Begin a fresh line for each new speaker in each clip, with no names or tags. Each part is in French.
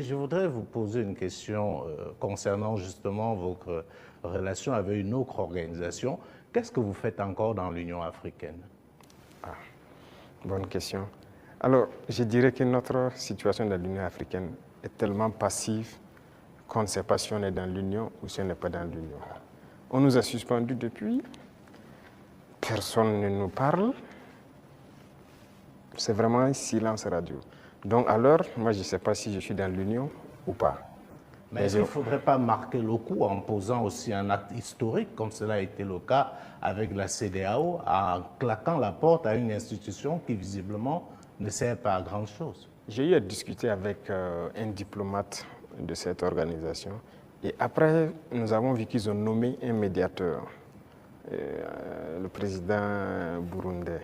Je voudrais vous poser une question concernant justement votre relation avec une autre organisation. Qu'est-ce que vous faites encore dans l'Union africaine?
Bonne question. Alors, je dirais que notre situation dans l'Union africaine est tellement passive qu'on ne sait pas si on est dans l'Union ou si on n'est pas dans l'Union. On nous a suspendus depuis, personne ne nous parle, c'est vraiment un silence radio. Donc alors, moi je ne sais pas si je suis dans l'Union ou pas.
Mais est-ce qu'il ne faudrait pas marquer le coup en posant aussi un acte historique, comme cela a été le cas avec la CEDEAO, en claquant la porte à une institution qui visiblement ne sert pas à grand-chose?
J'ai eu à discuter avec un diplomate de cette organisation et après, nous avons vu qu'ils ont nommé un médiateur, le président burundais,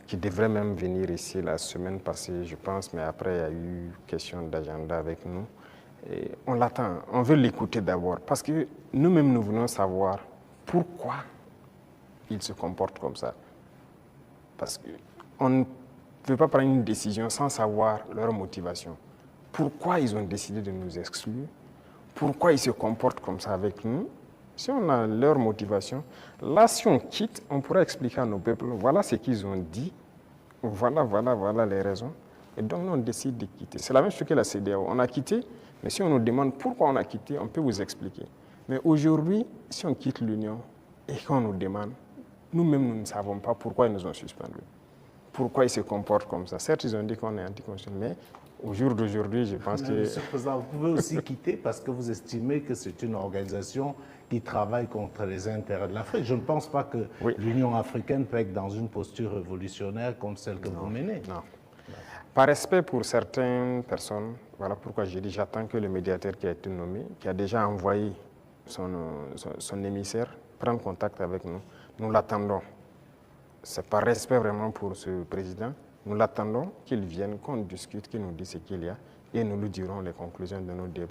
qui devrait même venir ici la semaine passée, je pense, mais après, il y a eu question d'agenda avec nous. Et on l'attend, on veut l'écouter d'abord, parce que nous-mêmes, nous voulons savoir pourquoi ils se comportent comme ça. Parce qu'on ne peut pas prendre une décision sans savoir leur motivation. Pourquoi ils ont décidé de nous exclure? Pourquoi ils se comportent comme ça avec nous? Si on a leur motivation, là, si on quitte, on pourra expliquer à nos peuples, voilà ce qu'ils ont dit, voilà les raisons. Et donc, nous, on décide de quitter. C'est la même chose que la CEDEAO. On a quitté, mais si on nous demande pourquoi on a quitté, on peut vous expliquer. Mais aujourd'hui, si on quitte l'Union et qu'on nous demande, nous-mêmes, nous ne savons pas pourquoi ils nous ont suspendus. Pourquoi ils se comportent comme ça. Certes, ils ont dit qu'on est anticonstitutionnel, mais au jour d'aujourd'hui, je pense que...
Monsieur le Président, vous pouvez aussi quitter parce que vous estimez que c'est une organisation qui travaille contre les intérêts de l'Afrique. Je ne pense pas que l'Union africaine peut être dans une posture révolutionnaire comme celle que vous menez.
Non. Par respect pour certaines personnes, voilà pourquoi j'ai dit j'attends que le médiateur qui a été nommé, qui a déjà envoyé son émissaire, prenne contact avec nous. Nous l'attendons. C'est par respect vraiment pour ce président. Nous l'attendons qu'il vienne, qu'on discute, qu'il nous dise ce qu'il y a et nous lui dirons les conclusions de nos débats.